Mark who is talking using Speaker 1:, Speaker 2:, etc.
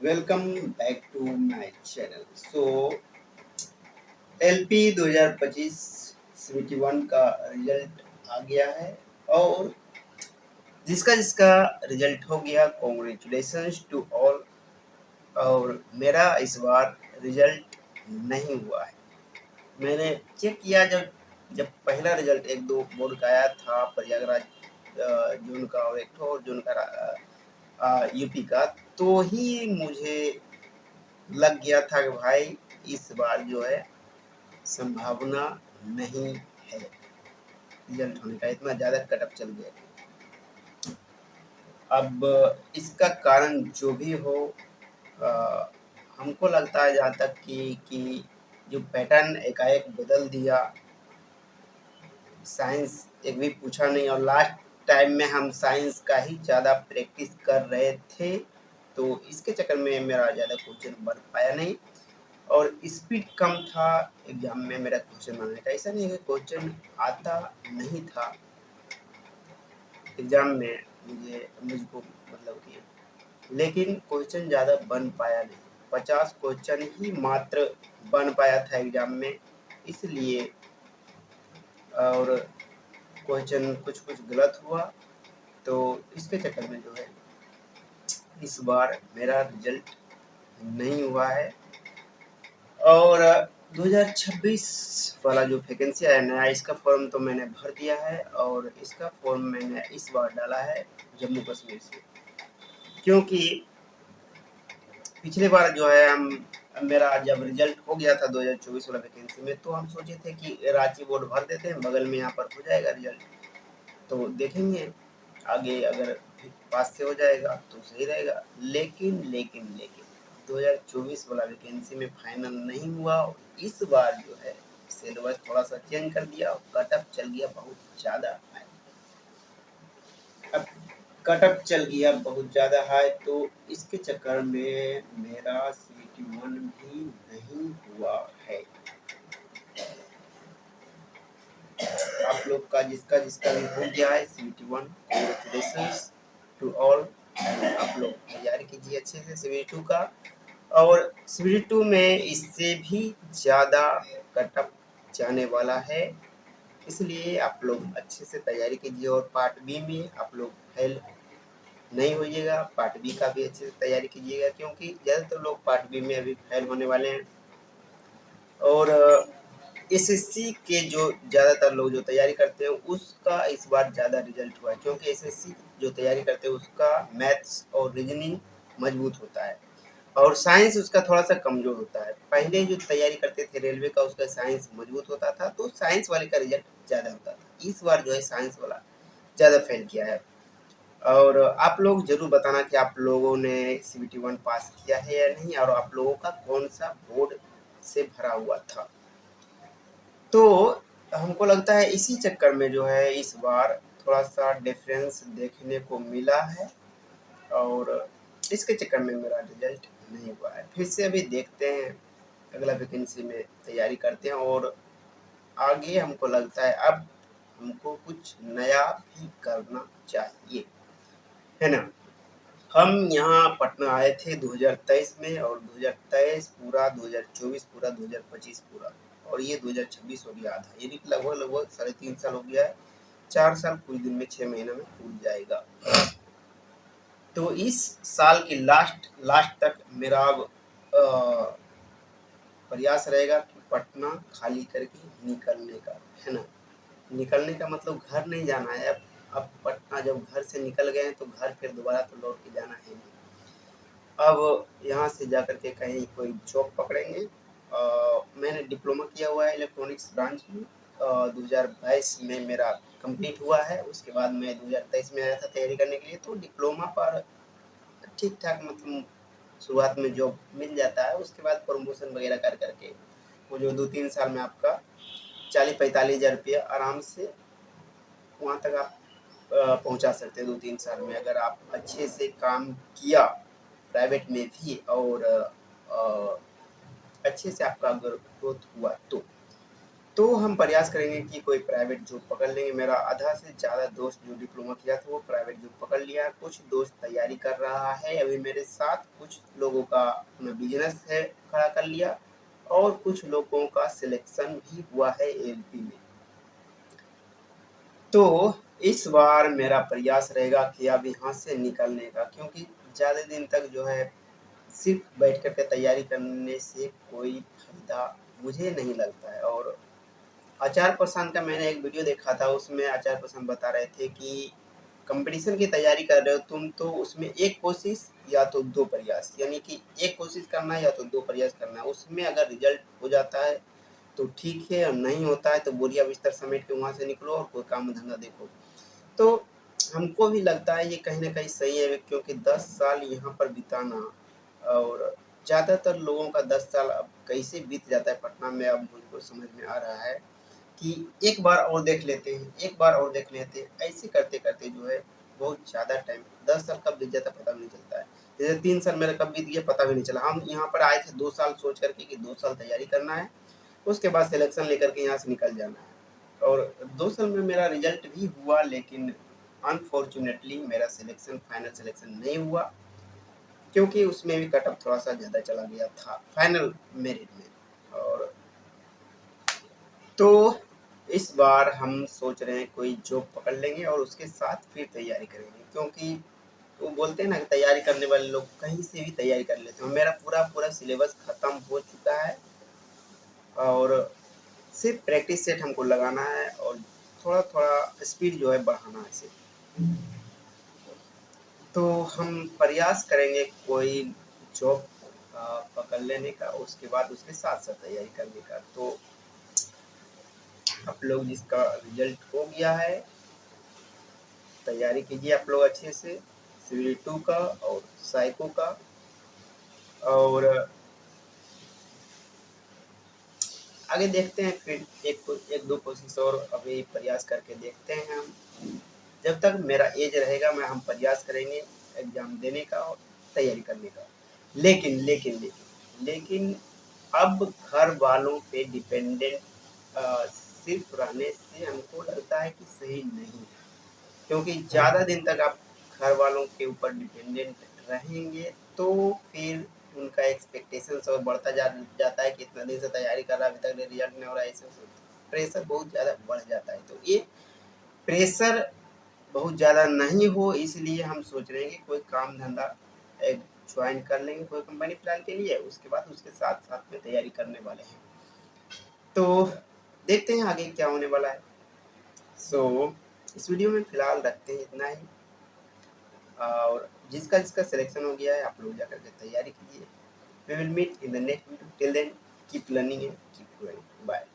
Speaker 1: Welcome back to my channel. LP 2025 CBT 1 का result आ गया है और जिसका जिसका रिजल्ट हो गया, कॉन्ग्रेचुलेशंस टू ऑल। और मेरा इस बार रिजल्ट नहीं हुआ है। मैंने चेक किया, जब जब पहला रिजल्ट एक दो बोर्ड का आया था, प्रयागराज जोन का और एक ठो और जोन का यूपी का, तो ही मुझे लग गया था कि भाई इस बार जो है संभावना नहीं है रिजल्ट होने का, इतना ज़्यादा कटअप चल गया। अब इसका कारण जो भी हो, आ, हमको लगता है जहाँ तक कि जो पैटर्न एकाएक बदल दिया, साइंस एक भी पूछा नहीं, और लास्ट टाइम में हम साइंस का ही ज़्यादा प्रैक्टिस कर रहे थे, तो इसके चक्कर में मेरा ज़्यादा क्वेश्चन बन पाया नहीं। और स्पीड कम था एग्जाम में मेरा क्वेश्चन बनाने का। ऐसा नहीं है कि क्वेश्चन आता नहीं था एग्जाम में मुझको मतलब कि, लेकिन क्वेश्चन ज़्यादा बन पाया नहीं। 50 क्वेश्चन ही मात्र बन पाया था एग्जाम में, इसलिए। और क्वेश्चन कुछ कुछ गलत हुआ, तो इसके चक्कर में जो है इस बार मेरा रिजल्ट नहीं हुआ है। और 2026 वाला जो वैकेंसी आया नया, इसका फॉर्म तो मैंने भर दिया है, और इसका फॉर्म मैंने इस बार डाला है जम्मू कश्मीर से, क्योंकि पिछले बार जो है हम मेरा जब रिजल्ट हो गया था 2024 वाला वैकेंसी में, तो हम सोचे थे कि रांची बोर्ड भर देते हैं, बगल में यहाँ पर हो जाएगा रिजल्ट, तो देखेंगे आगे, अगर पास से हो जाएगा तो सही रहेगा। लेकिन लेकिन लेकिन 2024 वाला वैकेंसी में फाइनल नहीं हुआ। इस बार जो है सिलेबस थोड़ा सा चेंज कर दिया, कटअप चल गया बहुत ज़्यादा। अब कटअप चल गया बहुत ज़्यादा हाई, तो इसके चक्कर में मेरा सीटी 1 भी नहीं हुआ है। आप लोग का जिसका जिसका भी हो गया है सीटी 1, कॉन्ग्रेचुलेशंस टू ऑल। आप लोग तैयारी कीजिए अच्छे से सीटी 2 का, और सीटी 2 में इससे भी ज़्यादा कटअप जाने वाला है, इसलिए आप लोग अच्छे से तैयारी कीजिए। और पार्ट बी में आप लोग फेल नहीं होइएगा, पार्ट बी का भी अच्छे से तैयारी कीजिएगा, क्योंकि ज़्यादातर लोग पार्ट बी में अभी फेल होने वाले हैं। और एसएससी के जो ज़्यादातर लोग जो तैयारी करते हैं, उसका इस बार ज़्यादा रिजल्ट हुआ है, क्योंकि एसएससी जो तैयारी करते हैं उसका मैथ्स और रीजनिंग मजबूत होता है, और साइंस उसका थोड़ा सा कमज़ोर होता है। पहले जो तैयारी करते थे रेलवे का, उसका साइंस मजबूत होता था, तो साइंस वाले का रिजल्ट ज़्यादा होता था। इस बार जो है साइंस वाला ज़्यादा फेल किया है। और आप लोग ज़रूर बताना कि आप लोगों ने सीबीटी 1 पास किया है या नहीं, और आप लोगों का कौन सा बोर्ड से भरा हुआ था। तो हमको लगता है इसी चक्कर में जो है इस बार थोड़ा सा डिफरेंस देखने को मिला है, और इसके चक्कर में मेरा रिजल्ट नहीं हुआ है। फिर से अभी देखते हैं, अगला वैकेंसी में तैयारी करते हैं, और आगे हमको लगता है अब हमको कुछ नया भी करना चाहिए, है ना। हम यहाँ पटना आए थे 2023 में, और 2023 पूरा, 2024 पूरा, 2025 पूरा, और ये 2026 हो गया आधा, यानी कि लगभग लगभग 3.5 साल हो गया है। 4 साल कुछ दिन में, 6 महीना में पूरा जाएगा। तो इस साल की लास्ट तक मेरा अब प्रयास रहेगा कि पटना खाली करके निकलने का, है ना। निकलने का मतलब घर नहीं जाना है। अब पटना जब घर से निकल गए हैं, तो घर फिर दोबारा तो लौट के जाना है नहीं। अब यहाँ से जाकर के कहीं कोई जॉब पकड़ेंगे। मैंने डिप्लोमा किया हुआ है इलेक्ट्रॉनिक्स ब्रांच में, 2022 में मेरा कंप्लीट हुआ है। उसके बाद मैं 2023 में आया था तैयारी करने के लिए, तो डिप्लोमा पर ठीक ठाक मतलब शुरुआत में जॉब मिल जाता है। उसके बाद प्रमोशन वगैरह कर करके वो जो 2-3 साल में आपका 40-45 हज़ार रुपया आराम से वहाँ तक आप पहुँचा सकते हैं 2-3 साल में, अगर आप अच्छे से काम किया प्राइवेट में भी, और अच्छे से आपका अगर ग्रोथ हुआ तो। तो हम प्रयास करेंगे कि कोई प्राइवेट जॉब पकड़ लेंगे। मेरा आधा से ज़्यादा दोस्त जो डिप्लोमा किया था वो प्राइवेट जॉब पकड़ लिया, कुछ दोस्त तैयारी कर रहा है अभी मेरे साथ, कुछ लोगों का अपना बिजनेस है खड़ा कर लिया, और कुछ लोगों का सिलेक्शन भी हुआ है एलपी में। तो इस बार मेरा प्रयास रहेगा कि अब यहाँ से निकलने का, क्योंकि ज़्यादा दिन तक जो है सिर्फ बैठ कर के तैयारी करने से कोई फायदा मुझे नहीं लगता है। और आचार प्रसाद का मैंने एक वीडियो देखा था, उसमें आचार प्रसाद बता रहे थे कि कंपटीशन की तैयारी कर रहे हो तुम तो उसमें एक कोशिश या तो दो प्रयास, यानी कि एक कोशिश करना है या तो दो प्रयास करना है। उसमें अगर रिजल्ट हो जाता है तो ठीक है, और नहीं होता है तो बोरिया बिस्तर समेट के वहाँ से निकलो और कोई काम धंधा देखो। तो हमको भी लगता है ये कहीं ना कहीं सही है, क्योंकि 10 साल यहाँ पर बिताना, और ज़्यादातर लोगों का 10 साल अब कैसे बीत जाता है पटना में, अब मुझको समझ में आ रहा है कि एक बार और देख लेते हैं, एक बार और देख लेते हैं, ऐसे करते करते जो है बहुत ज़्यादा टाइम 10 साल कब बीत जाता है पता भी नहीं चलता है। जैसे 3 साल मेरा कब बीत गया पता भी नहीं चला। हम यहाँ पर आए थे 2 साल सोच करके कि 2 साल तैयारी करना है, उसके बाद सिलेक्शन लेकर के यहाँ से निकल जाना है। और 2 साल में मेरा रिजल्ट भी हुआ, लेकिन अनफॉर्चुनेटली मेरा सिलेक्शन फाइनल सिलेक्शन नहीं हुआ, क्योंकि उसमें भी कट ऑफ थोड़ा सा ज़्यादा चला गया था फाइनल मेरिट में। और तो इस बार हम सोच रहे हैं कोई जॉब पकड़ लेंगे और उसके साथ फिर तैयारी करेंगे, क्योंकि वो बोलते हैं ना कि तैयारी करने वाले लोग कहीं से भी तैयारी कर लेते हैं। मेरा पूरा पूरा सिलेबस खत्म हो चुका है और सिर्फ प्रैक्टिस सेट हमको लगाना है और थोड़ा थोड़ा स्पीड जो है बढ़ाना है सिर्फ। तो हम प्रयास करेंगे कोई जॉब पकड़ लेने का, उसके बाद उसके साथ साथ तैयारी करने का। तो आप लोग जिसका रिजल्ट हो गया है तैयारी कीजिए आप लोग अच्छे से, सिविल 2 का और साइको का। और आगे देखते हैं, फिर एक दो कोशिश और अभी प्रयास करके देखते हैं हम। जब तक मेरा एज रहेगा मैं हम प्रयास करेंगे एग्जाम देने का और तैयारी करने का। लेकिन लेकिन लेकिन लेकिन अब घर वालों पे डिपेंडेंट सिर्फ रहने से हमको लगता है कि सही नहीं है, क्योंकि ज़्यादा दिन तक आप घर वालों के ऊपर डिपेंडेंट रहेंगे तो फिर उनका एक्सपेक्टेशंस और बढ़ता जाता है कि इतना दिन से तैयारी कर रहा है अभी तक रिजल्ट नहीं हो रहा है, ऐसे प्रेशर बहुत ज़्यादा बढ़ जाता है। तो ये प्रेशर बहुत ज़्यादा नहीं हो इसलिए हम सोच रहे हैं कि कोई काम धंधा एक ज्वाइन कर लेंगे कोई कंपनी फिलहाल के लिए, उसके बाद उसके साथ साथ में तैयारी करने वाले हैं। तो देखते हैं आगे क्या होने वाला है। सो इस वीडियो में फिलहाल रखते हैं इतना ही, और जिसका जिसका सिलेक्शन हो गया है आप लोग जाकर के तैयारी कीजिए। We will meet in the next video, till then keep learning and keep growing. Bye.